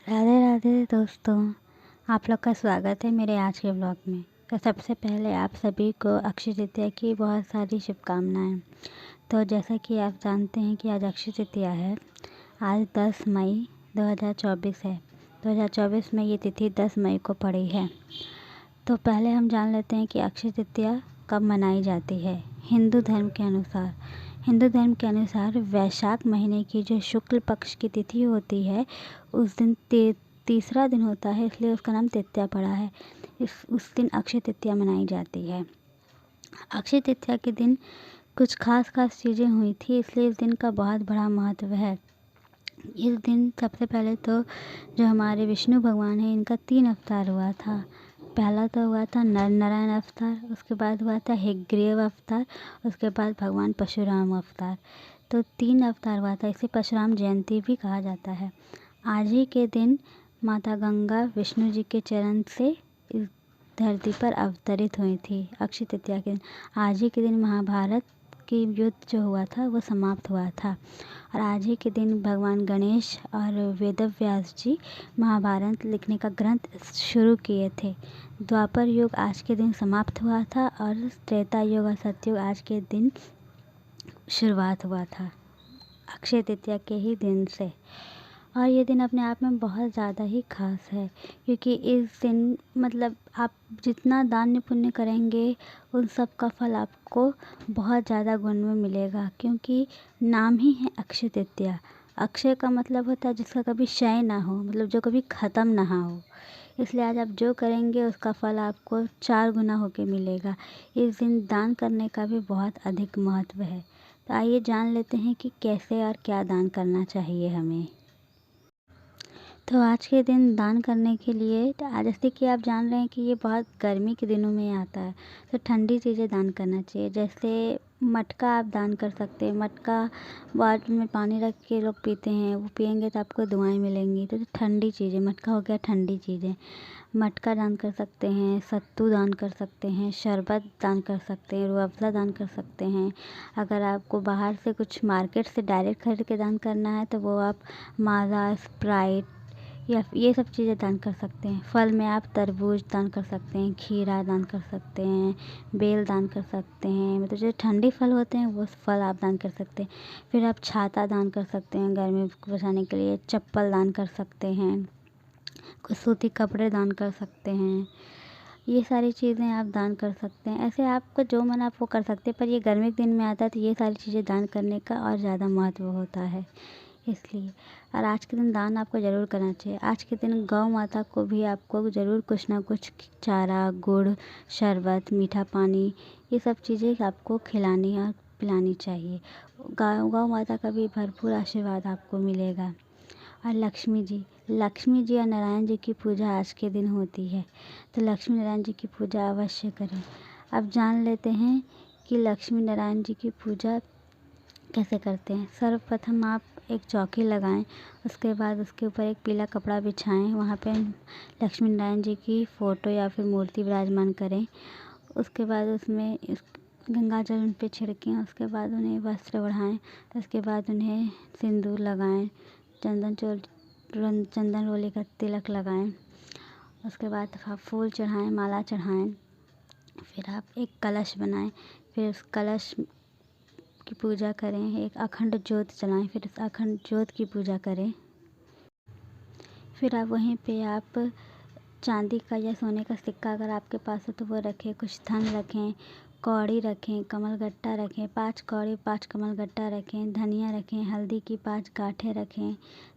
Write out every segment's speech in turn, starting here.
राधे राधे दोस्तों, आप लोग का स्वागत है मेरे आज के ब्लॉग में। तो सबसे पहले आप सभी को अक्षय तृतीया की बहुत सारी शुभकामनाएं। तो जैसा कि आप जानते हैं कि आज अक्षय तृतीया है। आज 10 मई 2024 है। 2024 में ये तिथि 10 मई को पड़ी है। तो पहले हम जान लेते हैं कि अक्षय तृतीया कब मनाई जाती है। हिंदू धर्म के अनुसार वैशाख महीने की जो शुक्ल पक्ष की तिथि होती है उस दिन तीसरा दिन होता है, इसलिए उसका नाम तृतीया पड़ा है। उस दिन अक्षय तृतीया मनाई जाती है। अक्षय तृतीया के दिन कुछ खास चीज़ें हुई थी, इसलिए इस दिन का बहुत बड़ा महत्व है। इस दिन सबसे पहले तो जो हमारे विष्णु भगवान हैं इनका 3 अवतार हुआ था। पहला तो हुआ था नर नारायण अवतार, उसके बाद हुआ था हयग्रीव अवतार, उसके बाद भगवान परशुराम अवतार। तो 3 अवतार हुआ था, इसे परशुराम जयंती भी कहा जाता है। आज ही के दिन माता गंगा विष्णु जी के चरण से इस धरती पर अवतरित हुई थी। अक्षय तृतीया के दिन, आज ही के दिन महाभारत की युद्ध जो हुआ था वो समाप्त हुआ था। और आज ही के दिन भगवान गणेश और वेदव्यास जी महाभारत लिखने का ग्रंथ शुरू किए थे। द्वापर युग आज के दिन समाप्त हुआ था और त्रेता युग और सतयुग आज के दिन शुरुआत हुआ था, अक्षय तृतीया के ही दिन से। और ये दिन अपने आप में बहुत ज़्यादा ही खास है, क्योंकि इस दिन मतलब आप जितना दान पुण्य करेंगे उन सब का फल आपको बहुत ज़्यादा गुण में मिलेगा, क्योंकि नाम ही है अक्षय तृतीया। अक्षय का मतलब होता है जिसका कभी क्षय ना हो, मतलब जो कभी ख़त्म ना हो। इसलिए आज आप जो करेंगे उसका फल आपको 4 गुना होके मिलेगा। इस दिन दान करने का भी बहुत अधिक महत्व है। तो आइए जान लेते हैं कि कैसे और क्या दान करना चाहिए हमें। तो आज के दिन दान करने के लिए जैसे कि आप जान रहे हैं कि ये बहुत गर्मी के दिनों में आता है, तो ठंडी चीज़ें दान करना चाहिए। जैसे मटका आप दान कर सकते हैं। मटका वाट में पानी रख के लोग पीते हैं, वो पियेंगे तो आपको दुआएं मिलेंगी। तो ठंडी चीज़ें, मटका हो गया ठंडी चीज़ें, मटका दान कर सकते हैं, सत्तू दान कर सकते हैं, शरबत दान कर सकते हैं, रूह अफ़ज़ा दान कर सकते हैं। अगर आपको बाहर से कुछ मार्केट से डायरेक्ट खरीद के दान करना है तो वो आप माज़ा, स्प्राइट या ये सब चीज़ें दान कर सकते हैं। फल में आप तरबूज दान कर सकते हैं, खीरा दान कर सकते हैं, बेल दान कर सकते हैं। मतलब जो ठंडे फल होते हैं वो फल आप दान कर सकते हैं। फिर आप छाता दान कर सकते हैं, गर्मी को बचाने के लिए चप्पल दान कर सकते हैं, कुछ सूती कपड़े दान कर सकते हैं। ये सारी चीज़ें आप दान कर सकते हैं। ऐसे आपको जो मन आप वो कर सकते हैं, पर ये गर्मी के दिन में आता है तो ये सारी चीज़ें दान करने का और ज़्यादा महत्व होता है, इसलिए। और आज के दिन दान आपको ज़रूर करना चाहिए। आज के दिन गौ माता को भी आपको ज़रूर कुछ ना कुछ चारा, गुड़, शरबत, मीठा पानी, ये सब चीज़ें आपको खिलानी और पिलानी चाहिए। गौ माता का भी भरपूर आशीर्वाद आपको मिलेगा। और लक्ष्मी जी और नारायण जी की पूजा आज के दिन होती है, तो लक्ष्मी नारायण जी की पूजा अवश्य करें। अब जान लेते हैं कि लक्ष्मी नारायण जी की पूजा कैसे करते हैं। सर्वप्रथम आप एक चौकी लगाएं, उसके बाद उसके ऊपर एक पीला कपड़ा बिछाएं, वहाँ पे लक्ष्मी नारायण जी की फ़ोटो या फिर मूर्ति विराजमान करें। उसके बाद उसमें गंगा जल उन पे छिड़कें, उसके बाद उन्हें वस्त्र ओढ़ाएं, उसके बाद उन्हें सिंदूर लगाएं, चंदन रोली का तिलक लगाएं। उसके बाद आप फूल चढ़ाएं, माला चढ़ाएं। फिर आप एक कलश बनाएं, फिर उस कलश की पूजा करें, एक अखंड ज्योत जलाएं, फिर उस अखंड ज्योत की पूजा करें। फिर आप वहीं पे आप चांदी का या सोने का सिक्का अगर आपके पास हो तो वो रखें, कुछ धन रखें, कौड़ी रखें, कमलगट्टा रखें, 5 कौड़ी 5 कमलगट्टा रखें, धनिया रखें, हल्दी की 5 गांठें रखें,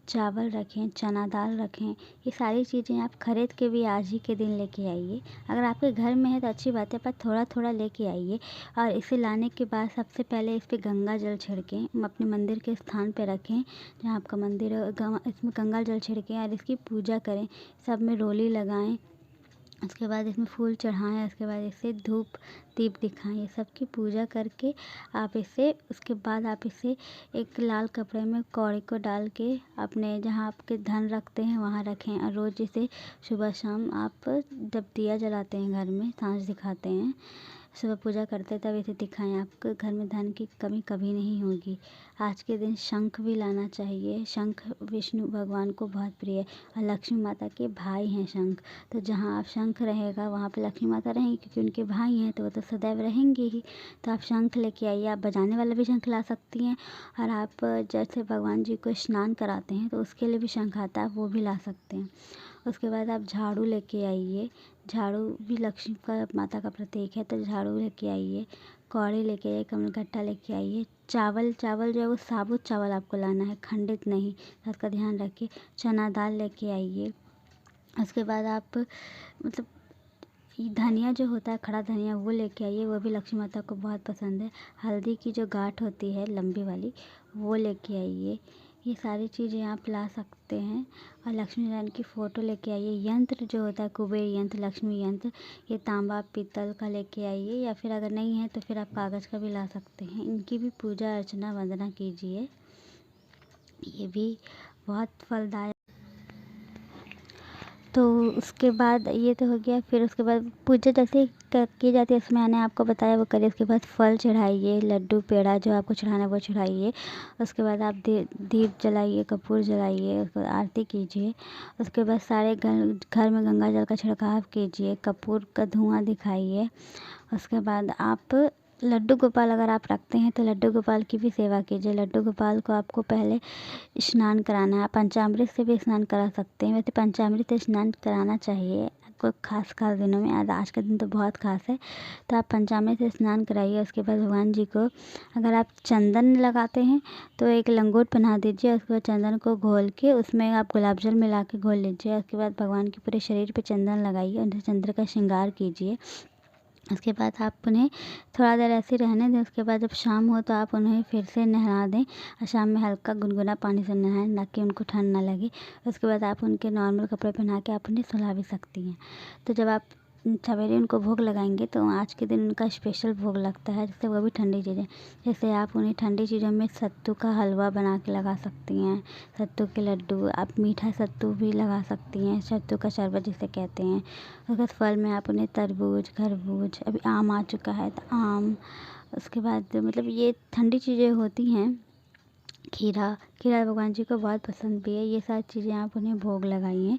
चावल रखें, चना दाल रखें। ये सारी चीज़ें आप खरीद के भी आज ही के दिन लेके आइए। अगर आपके घर में है तो अच्छी बात है, पर थोड़ा थोड़ा लेके आइए। और इसे लाने के बाद सबसे पहले इस पे गंगा जल छिड़कें, अपने मंदिर के स्थान पे रखें जहाँ आपका मंदिर है, इसमें गंगा जल छिड़कें और इसकी पूजा करें। सब में रोली लगाएं, उसके बाद इसमें फूल चढ़ाएं, उसके बाद इसे धूप दीप दिखाएं। ये सब की पूजा करके आप इसे, उसके बाद आप इसे एक लाल कपड़े में कौड़ी को डाल के अपने जहाँ आपके धन रखते हैं वहाँ रखें। और रोज़ इसे सुबह शाम आप जब दिया जलाते हैं घर में, सांझ दिखाते हैं, सुबह पूजा करते तब इसे दिखाएं। आपके घर में धन की कमी कभी नहीं होगी। आज के दिन शंख भी लाना चाहिए। शंख विष्णु भगवान को बहुत प्रिय है और लक्ष्मी माता के भाई हैं शंख। तो जहाँ आप शंख रहेगा वहाँ पे लक्ष्मी माता रहेंगी, क्योंकि उनके भाई हैं तो वो तो सदैव रहेंगे ही। तो आप शंख लेके आइए। आप बजाने वाला भी शंख ला सकती हैं, और आप जैसे भगवान जी को स्नान कराते हैं तो उसके लिए भी शंख आता है, वो भी ला सकते हैं। उसके बाद आप झाड़ू लेके आइए। झाड़ू भी लक्ष्मी का माता का प्रतीक है, तो झाड़ू लेके आइए। कौड़ी लेके आइए, कमलगट्टा लेके आइए। चावल चावल जो है वो साबुत चावल आपको लाना है, खंडित नहीं, बात का ध्यान रखिए। चना दाल लेके आइए। उसके बाद आप मतलब धनिया जो होता है, खड़ा धनिया, वो लेके आइए, वो भी लक्ष्मी माता को बहुत पसंद है। हल्दी की जो गांठ होती है लंबी वाली, वो लेके आइए। ये सारी चीज़ें आप ला सकते हैं। और लक्ष्मी नारायण की फ़ोटो लेके आइए। यंत्र जो होता है कुबेर यंत्र, लक्ष्मी यंत्र, ये तांबा पीतल का लेके आइए, या फिर अगर नहीं है तो फिर आप कागज़ का भी ला सकते हैं। इनकी भी पूजा अर्चना वंदना कीजिए, ये भी बहुत फलदायक। तो उसके बाद ये तो हो गया। फिर उसके बाद पूजा जैसे की जाती है उसमें मैंने आपको बताया वो करिए। उसके बाद फल चढ़ाइए, लड्डू पेड़ा जो आपको चढ़ाना है वो चढ़ाइए। उसके बाद आप दीप जलाइए, कपूर जलाइए, उसके बाद आरती कीजिए। उसके बाद सारे घर में गंगा जल का छिड़काव कीजिए, कपूर का धुआं दिखाइए। उसके बाद आप लड्डू गोपाल अगर आप रखते हैं तो लड्डू गोपाल की भी सेवा कीजिए। लड्डू गोपाल को आपको पहले स्नान कराना है। आप पंचामृत से भी स्नान करा सकते हैं। वैसे पंचामृत से स्नान कराना चाहिए आपको खास दिनों में। आज का दिन तो बहुत खास है, तो आप पंचामृत से स्नान कराइए। उसके बाद भगवान जी को अगर आप चंदन लगाते हैं तो एक लंगोट पहना दीजिए। उसके बाद चंदन को घोल के उसमें आप गुलाब जल मिला के घोल लीजिए। उसके बाद भगवान के पूरे शरीर पे चंदन लगाइए, उनसे चंद्र का श्रृंगार कीजिए। उसके बाद आप उन्हें थोड़ा देर ऐसे रहने दें। उसके बाद जब शाम हो तो आप उन्हें फिर से नहला दें, और शाम में हल्का गुनगुना पानी से नहाएं, ना कि उनको ठंड ना लगे। उसके बाद आप उनके नॉर्मल कपड़े पहना के आप उन्हें सुला भी सकती हैं। तो जब आप सवेरे उनको भोग लगाएंगे तो आज के दिन उनका स्पेशल भोग लगता है, जैसे वो भी ठंडी चीज़ें। जैसे आप उन्हें ठंडी चीज़ों में सत्तू का हलवा बना के लगा सकती हैं, सत्तू के लड्डू, आप मीठा सत्तू भी लगा सकती हैं, सत्तू का शरबत जिसे कहते हैं। उसके बाद फल में आप उन्हें तरबूज, खरबूज, अभी आम आ चुका है तो आम। उसके बाद मतलब ये ठंडी चीज़ें होती हैं। खीरा, खीरा भगवान जी को बहुत पसंद भी है। ये सारी चीज़ें आप उन्हें भोग लगाइए।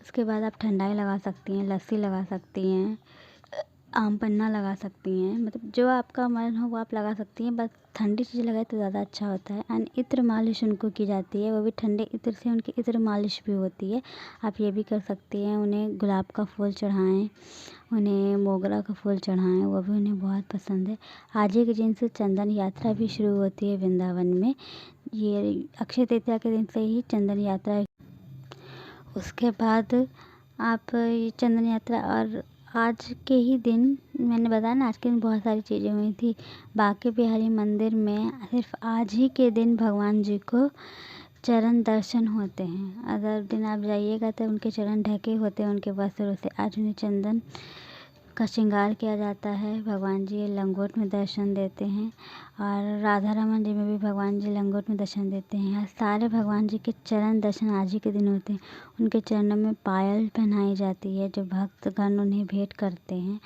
उसके बाद आप ठंडाई लगा सकती हैं, लस्सी लगा सकती हैं, आम पन्ना लगा सकती हैं, मतलब जो आपका मन हो वो आप लगा सकती हैं। बस ठंडी चीज़ लगाए तो ज़्यादा अच्छा होता है। एंड इत्र मालिश उनको की जाती है, वो भी ठंडे इत्र से उनकी इत्र मालिश भी होती है। आप ये भी कर सकती हैं। उन्हें गुलाब का फूल चढ़ाएं, उन्हें मोगरा का फूल चढ़ाएं, वो भी उन्हें बहुत पसंद है। आज ही के दिन से चंदन यात्रा भी शुरू होती है वृंदावन में। ये अक्षय तृतीया के दिन से ही चंदन यात्रा। उसके बाद आप ये चंदन यात्रा, और आज के ही दिन मैंने बताया ना, आज के दिन बहुत सारी चीज़ें हुई थी। बांके बिहारी मंदिर में सिर्फ आज ही के दिन भगवान जी को चरण दर्शन होते हैं। अगर दिन आप जाइएगा तो उनके चरण ढके होते हैं उनके वस्त्रों से। आज उन्हें चंदन का श्रृंगार किया जाता है। भगवान जी लंगोट में दर्शन देते हैं, और राधा रमन जी में भी भगवान जी लंगोट में दर्शन देते हैं। सारे भगवान जी के चरण दर्शन आज ही के दिन होते हैं। उनके चरणों में पायल पहनाई जाती है जो भक्तगण उन्हें भेंट करते हैं।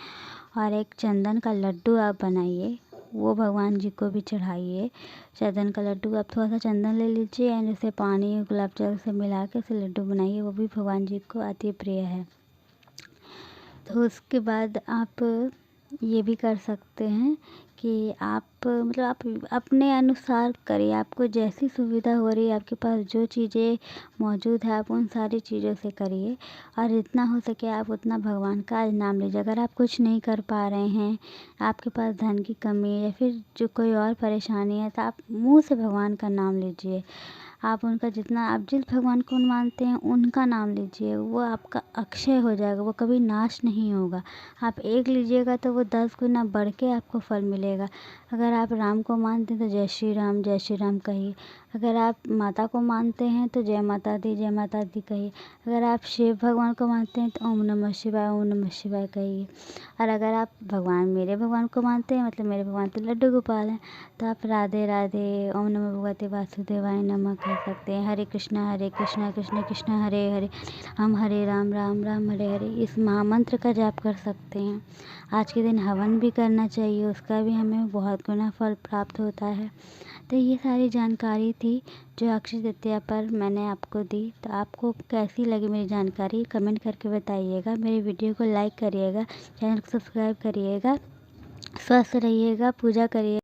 और एक चंदन का लड्डू आप बनाइए, वो भगवान जी को भी चढ़ाइए। चंदन का लड्डू आप थोड़ा सा चंदन ले लीजिए एंड उसे पानी गुलाब जल से मिला के उसे लड्डू बनाइए, वो भी भगवान जी को अति प्रिय है। तो उसके बाद आप ये भी कर सकते हैं कि आप मतलब आप अपने अनुसार करिए। आपको जैसी सुविधा हो रही है, आपके पास जो चीज़ें मौजूद है आप उन सारी चीज़ों से करिए। और जितना हो सके आप उतना भगवान का नाम लीजिए। अगर आप कुछ नहीं कर पा रहे हैं, आपके पास धन की कमी है या फिर जो कोई और परेशानी है, तो आप मुँह से भगवान का नाम लीजिए। आप उनका जितना आप जिस भगवान को मानते हैं उनका नाम लीजिए, वो आपका अक्षय हो जाएगा, वो कभी नाश नहीं होगा। आप एक लीजिएगा तो वो 10 गुना बढ़ के आपको फल मिलेगा। अगर आप राम को मानते हैं तो जय श्री राम कहिए। अगर आप माता को मानते हैं तो जय माता दी कहिए। अगर आप शिव भगवान को मानते हैं तो ओम नमः शिवाय कहिए। और अगर आप मेरे भगवान को मानते हैं, मतलब मेरे भगवान तो लड्डू गोपाल हैं, तो आप राधे राधे, ओम नमो भगवते वासुदेवाय नमः कहिए। कर सकते हैं। हरे कृष्णा कृष्ण कृष्ण हरे हरे, हम हरे राम राम राम हरे हरे, इस महामंत्र का जाप कर सकते हैं। आज के दिन हवन भी करना चाहिए, उसका भी हमें बहुत गुना फल प्राप्त होता है। तो ये सारी जानकारी थी जो अक्षय तृतीया पर मैंने आपको दी। तो आपको कैसी लगी मेरी जानकारी कमेंट करके बताइएगा। मेरी वीडियो को लाइक करिएगा, चैनल को सब्सक्राइब करिएगा, स्वस्थ रहिएगा, पूजा करिए।